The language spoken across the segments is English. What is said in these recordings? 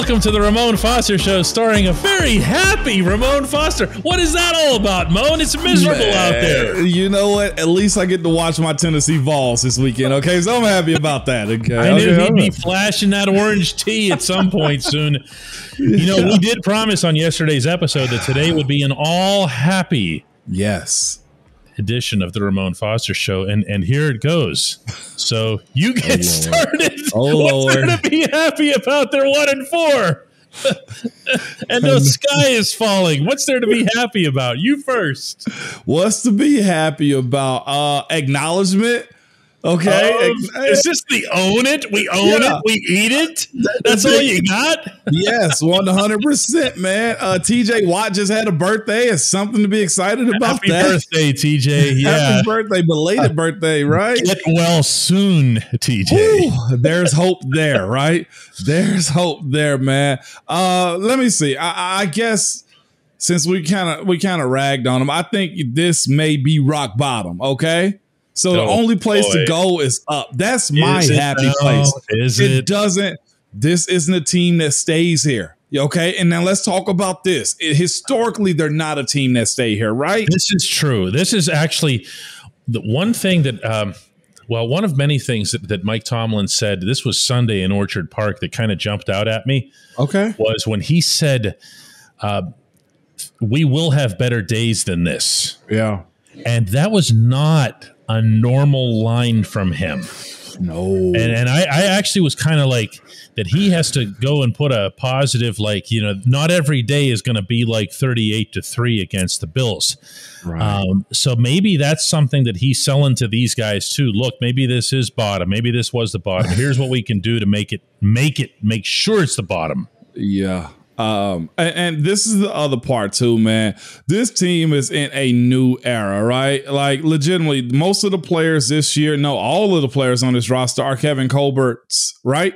welcome to the Ramon Foster Show, starring a very happy Ramon Foster. What is that all about, Moan? It's miserable out there. You know what? At least I get to watch my Tennessee Vols this weekend, okay? So I'm happy about that, okay? I knew he'd be flashing that orange tea at some point soon. You know, we did promise on yesterday's episode that today would be an all-happy edition of the Ramon Foster Show, and here it goes. So you get started. What's there to be happy about? They're 1-4, and the sky is falling. What's there to be happy about? You first. What's to be happy about? Acknowledgement. Okay, it's just the own it. We own it. We eat it. That's all you got. Yes, 100%, man. TJ Watt just had a birthday. It's something to be excited about. Happy birthday, TJ. Yeah, happy birthday, belated birthday, right? Get well soon, TJ. Ooh, there's hope there, right? There's hope there, man. Let me see. I guess since we kind of ragged on him, I think this may be rock bottom. Okay. So the only place to go is up. That's my happy place. It doesn't. This isn't a team that stays here. Okay. And now let's talk about this. Historically, they're not a team that stay here, right? This is true. This is actually the one thing that, one of many things that Mike Tomlin said, this was Sunday in Orchard Park, that kind of jumped out at me. Okay. Was when he said, we will have better days than this. Yeah. And that was not a normal line from him. No. And I actually was kind of like that he has to go and put a positive, like, you know, not every day is going to be like 38-3 against the Bills. Right. So maybe that's something that he's selling to these guys too. Look, maybe this is bottom. Maybe this was the bottom. Here's what we can do to make sure it's the bottom. Yeah. And this is the other part too, man. This team is in a new era, right? Like legitimately, most of the players this year, no, all of the players on this roster are Kevin Colbert's, right?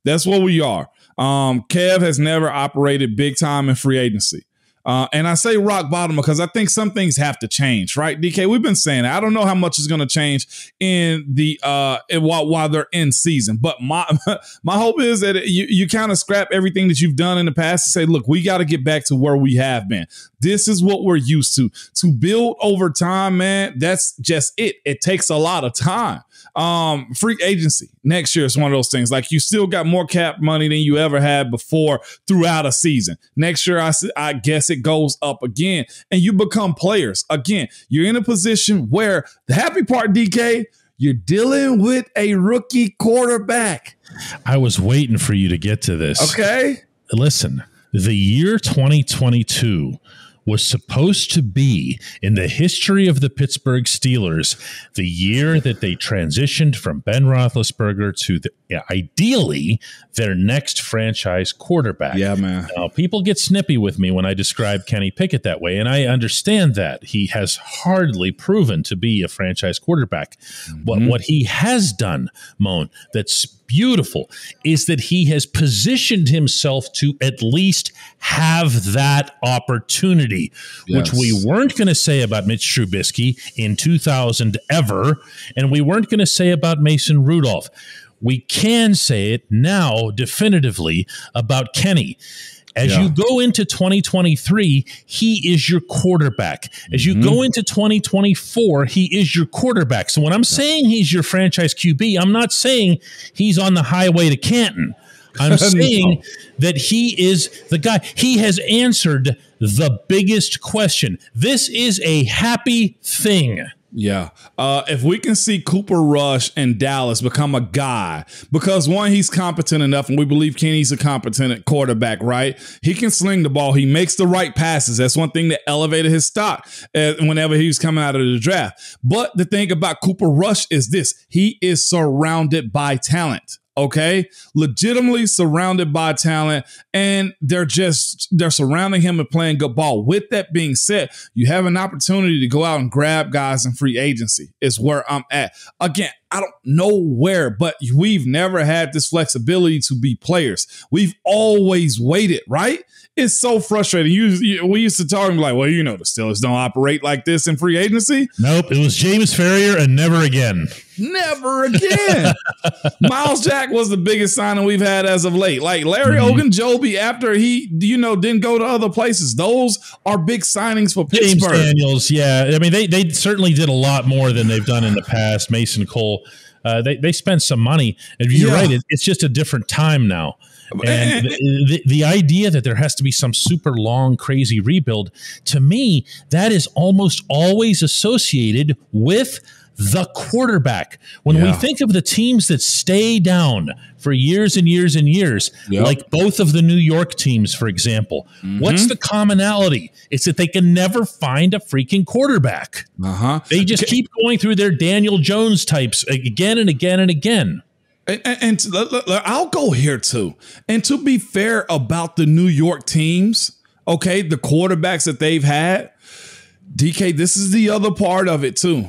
That's what we are. Kev has never operated big time in free agency. And I say rock bottom because I think some things have to change, right? DK, we've been saying that. I don't know how much is going to change in the while they're in season, but my hope is that you kind of scrap everything that you've done in the past and say, look, we got to get back to where we have been. This is what we're used to build over time, man. That's just it. It takes a lot of time. Free agency next year is one of those things. Like, you still got more cap money than you ever had before throughout a season. Next year, I guess it goes up again, and you become players again. You're in a position where the happy part, DK, you're dealing with a rookie quarterback. I was waiting for you to get to this. Okay, listen, the year 2022 was supposed to be, in the history of the Pittsburgh Steelers, the year that they transitioned from Ben Roethlisberger to ideally their next franchise quarterback. Yeah, man. Now, people get snippy with me when I describe Kenny Pickett that way, and I understand that. He has hardly proven to be a franchise quarterback. But what he has done, Moan, that's beautiful, is that he has positioned himself to at least have that opportunity, which we weren't going to say about Mitch Trubisky in 2000 ever, and we weren't going to say about Mason Rudolph. We can say it now definitively about Kenny. As you go into 2023, he is your quarterback. As you go into 2024, he is your quarterback. So when I'm saying he's your franchise QB, I'm not saying he's on the highway to Canton. I'm saying that he is the guy. He has answered the biggest question. This is a happy thing. Yeah. If we can see Cooper Rush and Dallas become a guy, because one, he's competent enough, and we believe Kenny's a competent quarterback, right? He can sling the ball. He makes the right passes. That's one thing that elevated his stock whenever he was coming out of the draft. But the thing about Cooper Rush is this: he is surrounded by talent. Okay, legitimately surrounded by talent, and they're surrounding him and playing good ball. With that being said, you have an opportunity to go out and grab guys in free agency is where I'm at. Again, I don't know where, but we've never had this flexibility to be players. We've always waited, right? It's so frustrating. We used to talk like, well, the Steelers don't operate like this in free agency. Nope. It was James Ferrier and never again. Never again. Miles Jack was the biggest signing we've had as of late. Like Larry Ogunjobi, after he, didn't go to other places. Those are big signings for Pittsburgh. James Daniels, yeah. I mean, they certainly did a lot more than they've done in the past. Mason Cole, they spent some money. And you're right. It's just a different time now. And the idea that there has to be some super long, crazy rebuild, to me, that is almost always associated with the quarterback. When we think of the teams that stay down for years and years and years, like both of the New York teams, for example, what's the commonality? It's that they can never find a freaking quarterback. They just keep going through their Daniel Jones types again and again and again. And I'll go here too. And to be fair about the New York teams, okay, the quarterbacks that they've had, DK, this is the other part of it too.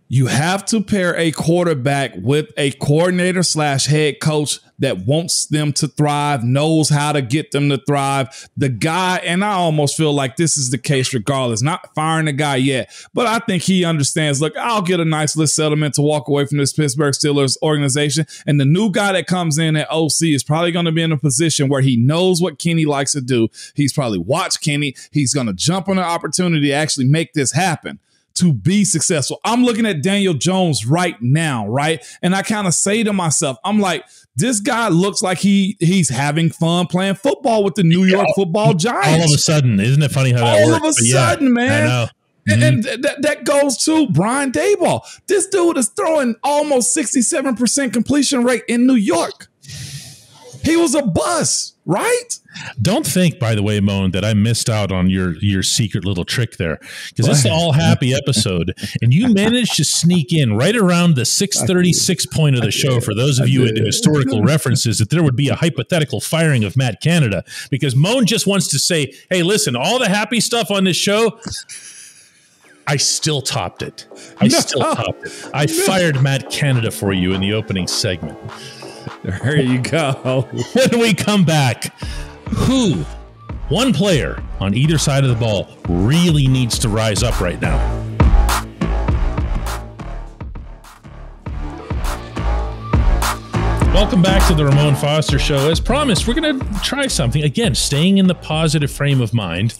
You have to pair a quarterback with a coordinator / head coach that wants them to thrive, knows how to get them to thrive. The guy, and I almost feel like this is the case regardless, not firing the guy yet, but I think he understands, look, I'll get a nice little settlement to walk away from this Pittsburgh Steelers organization. And the new guy that comes in at OC is probably going to be in a position where he knows what Kenny likes to do. He's probably watched Kenny. He's going to jump on an opportunity to actually make this happen, to be successful. I'm looking at Daniel Jones right now, right? And I kind of say to myself, I'm like, this guy looks like he's having fun playing football with the New York Football Giants. All of a sudden, isn't it funny how that works? All of a sudden, man. I know. And that goes to Brian Daboll. This dude is throwing almost 67% completion rate in New York. He was a bust, right? Don't think, by the way, Moan, that I missed out on your secret little trick there, because this is an all happy episode, and you managed to sneak in right around the 6:36 point of the show. For those of you into historical references, that there would be a hypothetical firing of Matt Canada, because Moan just wants to say, "Hey, listen, all the happy stuff on this show." I still topped it. I fired Matt Canada for you in the opening segment. There you go. When we come back, one player on either side of the ball really needs to rise up right now? Welcome back to the Ramon Foster Show. As promised, we're going to try something. Again, staying in the positive frame of mind.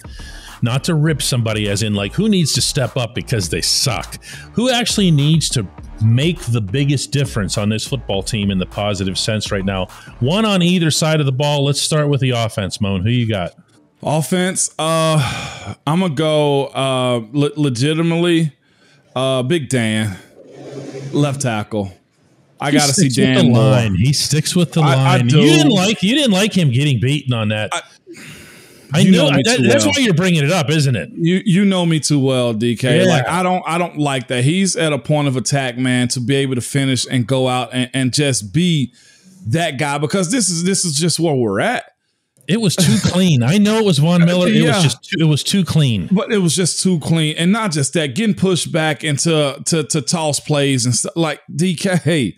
Not to rip somebody as in like who needs to step up because they suck. Who actually needs to make the biggest difference on this football team in the positive sense right now? One on either side of the ball. Let's start with the offense, Moan. Who you got? Offense, I'm going to go legitimately Big Dan, left tackle. I got to see Dan more. He sticks with the line. I do. You didn't like him getting beaten on that. I know that's why you're bringing it up, isn't it? You know me too well, DK. Yeah. Like I don't like that. He's at a point of attack, man, to be able to finish and go out and just be that guy, because this is just where we're at. It was too clean. I know it was Von Miller. It was too clean. But it was just too clean, and not just that, getting pushed back into to toss plays and stuff. Like DK,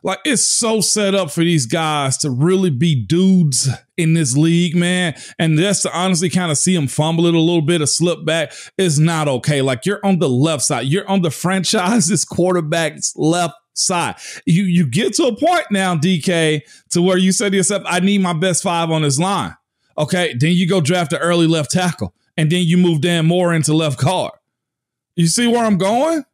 like it's so set up for these guys to really be dudes in this league, man. And just to honestly kind of see them fumble it a little bit or slip back is not okay. Like you're on the left side. You're on the franchise's quarterback's left side. You get to a point now, DK, to where you say to yourself, I need my best five on this line. Okay, then you go draft an early left tackle, and then you move Dan Moore into left guard. You see where I'm going?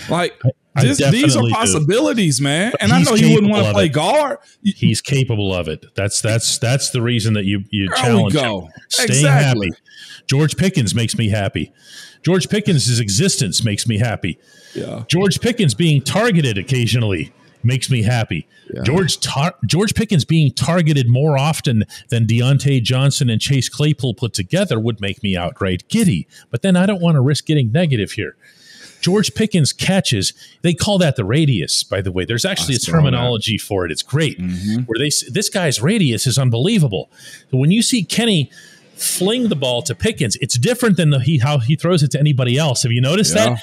Like, these are possibilities, man. And I know you wouldn't want to play guard. He's capable of it. That's the reason that you challenge him. Staying happy. George Pickens makes me happy. George Pickens' existence makes me happy. Yeah. George Pickens being targeted occasionally makes me happy. Yeah. George Pickens being targeted more often than Deontay Johnson and Chase Claypool put together would make me outright giddy. But then I don't want to risk getting negative here. George Pickens catches, they call that the radius, by the way. There's actually a terminology for it. It's great. Mm-hmm. Where this guy's radius is unbelievable. So when you see Kenny fling the ball to Pickens, it's different than how he throws it to anybody else. Have you noticed that?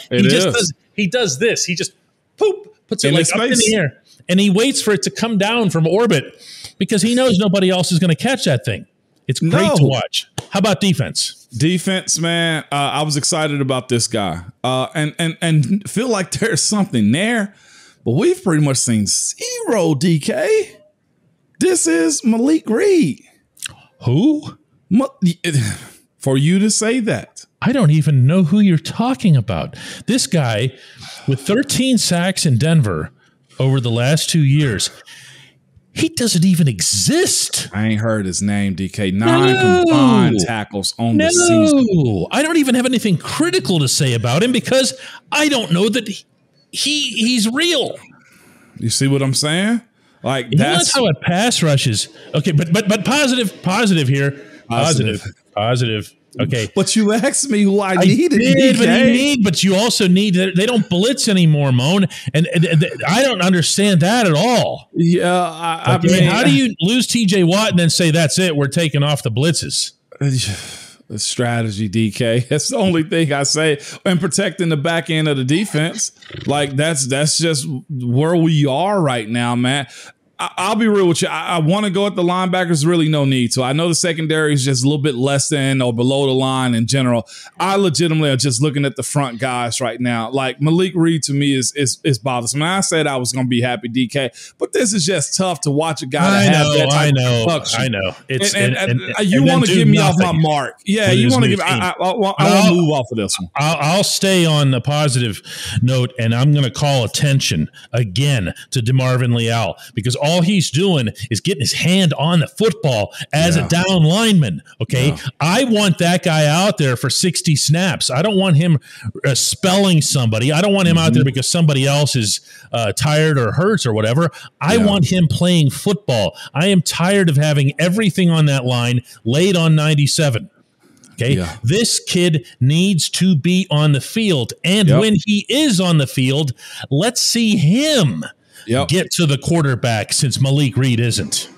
He does this. He just poop, puts it like up in the air, and he waits for it to come down from orbit because he knows nobody else is going to catch that thing. It's great to watch. How about defense? Defense, man. I was excited about this guy, and feel like there's something there, but we've pretty much seen zero. DK, this is Malik Reed. Who? For you to say that, I don't even know who you're talking about. This guy with 13 sacks in Denver over the last 2 years. He doesn't even exist. I ain't heard his name, DK. 9 combined tackles on the season. I don't even have anything critical to say about him because I don't know that he's real. You see what I'm saying? Like that's how it pass rushes. Okay, but positive here. Positive. Okay, but you asked me who I needed. But you also need. They don't blitz anymore, Moan, and I don't understand that at all. Yeah, I mean, how do you lose T.J. Watt and then say that's it? We're taking off the blitzes. The strategy, DK. That's the only thing I say. And protecting the back end of the defense, like that's just where we are right now, man. I'll be real with you. I want to go at the linebackers. Really no need to. I know the secondary is just a little bit less than or below the line in general. I legitimately are just looking at the front guys right now. Like Malik Reed to me is bothersome. And I said I was going to be happy, DK, but this is just tough to watch a guy have that type of function. I know. It's you want to get me off my mark. Yeah, you want to give me. I want to move off of this one. I'll stay on the positive note, and I'm going to call attention again to DeMarvin Leal because all he's doing is getting his hand on the football as a down lineman. Okay. I want that guy out there for 60 snaps. I don't want him spelling somebody. I don't want him out there because somebody else is tired or hurts or whatever. I want him playing football. I am tired of having everything on that line laid on 97. Okay. This kid needs to be on the field. And when he is on the field, let's see him get to the quarterback since Malik Reed isn't.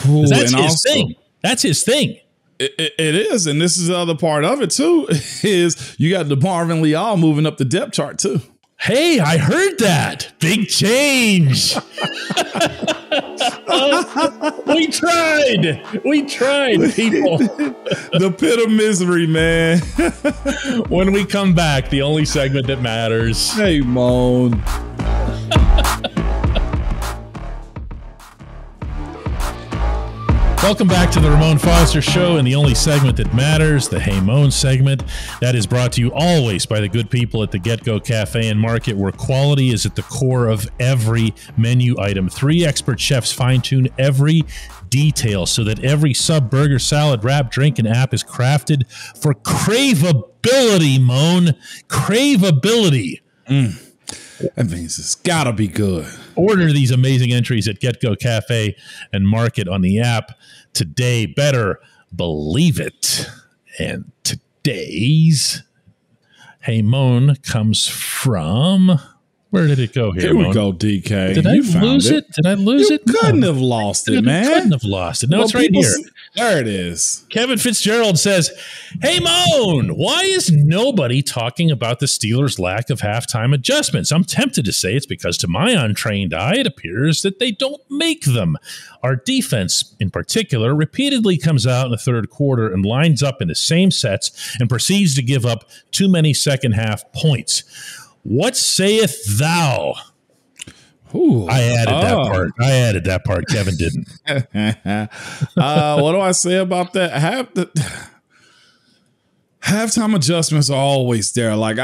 That's his thing. That's his thing. It is. And this is the other part of it, too, is you got DeMarvin Leal moving up the depth chart, too. Hey, I heard that. Big change. We tried, people. The pit of misery, man. When we come back, the only segment that matters. Hey, Moan. Welcome back to the Ramon Foster Show and the only segment that matters, the Hey Moan segment. That is brought to you always by the good people at the Get-Go Cafe and Market, where quality is at the core of every menu item. 3 expert chefs fine-tune every detail so that every sub, burger, salad, wrap, drink, and app is crafted for craveability, Moan. Craveability. That means it's gotta be good. Order these amazing entries at Get-Go Cafe and Market on the app today. Better believe it. And today's Hey Moan comes from... Where did it go here, Here we go, DK. Did I lose it? Did I lose it? You couldn't have lost it, man. Couldn't have lost it. No, it's right here. There it is. Kevin Fitzgerald says, "Hey, Moan, why is nobody talking about the Steelers' lack of halftime adjustments? I'm tempted to say it's because to my untrained eye, it appears that they don't make them. Our defense, in particular, repeatedly comes out in the third quarter and lines up in the same sets and proceeds to give up too many second-half points. What sayest thou?" Ooh, I added that part. Kevin didn't. What do I say about that? Halftime adjustments are always there. Like,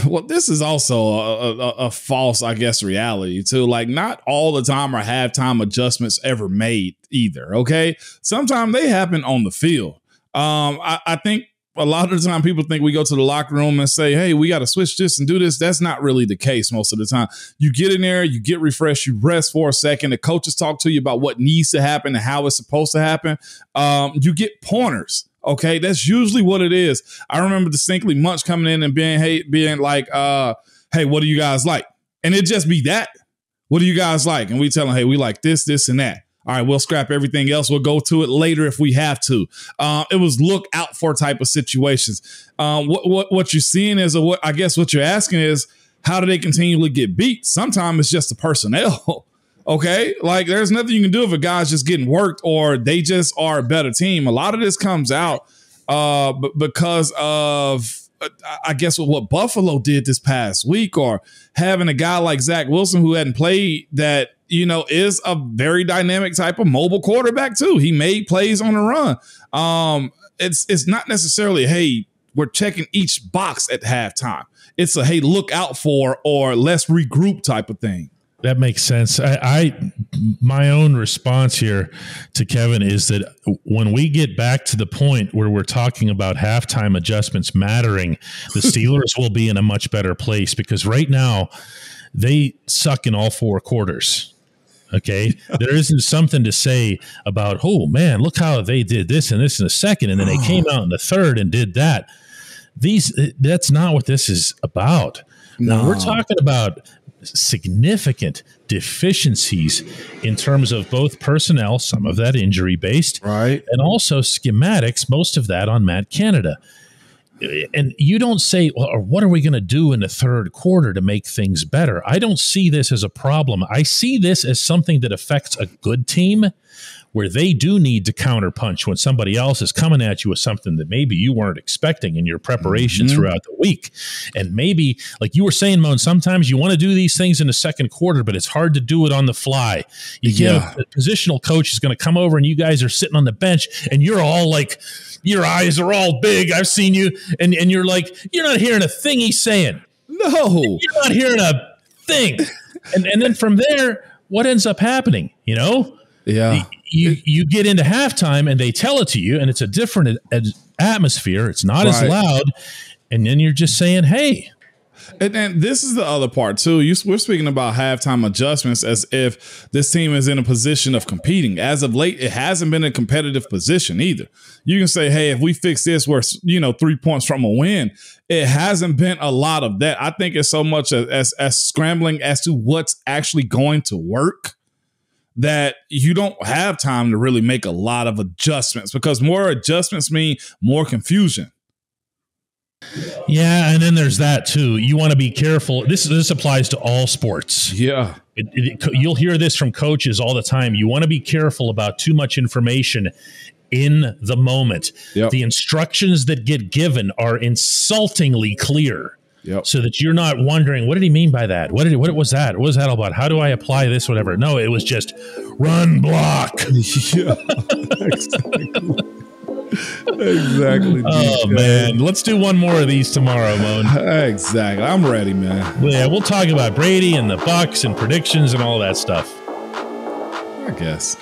well, this is also a false, I guess, reality too. Like, not all the time are halftime adjustments ever made either. Okay, sometimes they happen on the field. I think a lot of the time people think we go to the locker room and say, hey, we got to switch this and do this. That's not really the case most of the time. You get in there, you get refreshed, you rest for a second. The coaches talk to you about what needs to happen and how it's supposed to happen. You get pointers. Okay, that's usually what it is. I remember distinctly Munch coming in and being like, hey, what do you guys like? And it just be that. What do you guys like? And we tell them, hey, we like this, this, and that. All right, we'll scrap everything else. We'll go to it later if we have to. It was look out for type of situations. What you're seeing is, I guess what you're asking is, how do they continually get beat? Sometimes it's just the personnel. Okay, like there's nothing you can do if a guy's just getting worked or they just are a better team. A lot of this comes out because of, I guess, what Buffalo did this past week, or having a guy like Zach Wilson who hadn't played that, you know, is a very dynamic type of mobile quarterback too. He made plays on the run. It's not necessarily, hey, we're checking each box at halftime. It's a, hey, look out for, or let's regroup type of thing. That makes sense. My own response here to Kevin is that when we get back to the point where we're talking about halftime adjustments mattering, the Steelers will be in a much better place, because right now they suck in all 4 quarters. Okay. There isn't something to say about, oh man, look how they did this and this in the second, and then they came out in the third and did that. That's not what this is about. No. We're talking about significant deficiencies in terms of both personnel, some of that injury based, right, and also schematics, most of that on Matt Canada. And you don't say, well, what are we going to do in the third quarter to make things better? I don't see this as a problem. I see this as something that affects a good team, where they do need to counterpunch when somebody else is coming at you with something that maybe you weren't expecting in your preparation throughout the week. And maybe, like you were saying, Moan, sometimes you want to do these things in the second quarter, but it's hard to do it on the fly. You get a positional coach is going to come over and you guys are sitting on the bench and you're all like, your eyes are all big. I've seen you. And you're like, you're not hearing a thing he's saying. No. You're not hearing a thing. And then from there, what ends up happening, you know? Yeah. You get into halftime and they tell it to you, and it's a different atmosphere. It's not as loud. And then you're just saying, hey. And this is the other part, too. We're speaking about halftime adjustments as if this team is in a position of competing. As of late, it hasn't been a competitive position either. You can say, hey, if we fix this, we're 3 points from a win. It hasn't been a lot of that. I think it's so much as scrambling as to what's actually going to work, that you don't have time to really make a lot of adjustments, because more adjustments mean more confusion. Yeah, and then there's that too. You want to be careful. This applies to all sports. Yeah. You'll hear this from coaches all the time. You want to be careful about too much information in the moment. Yep. The instructions that get given are insultingly clear. Yep. So that you're not wondering, what did he mean by that? What was that? What was that all about? How do I apply this? Whatever. No, it was just run block. Yeah, exactly. Oh, man. Let's do one more of these tomorrow, Moan. Exactly. I'm ready, man. Yeah, we'll talk about Brady and the Bucs and predictions and all that stuff. I guess.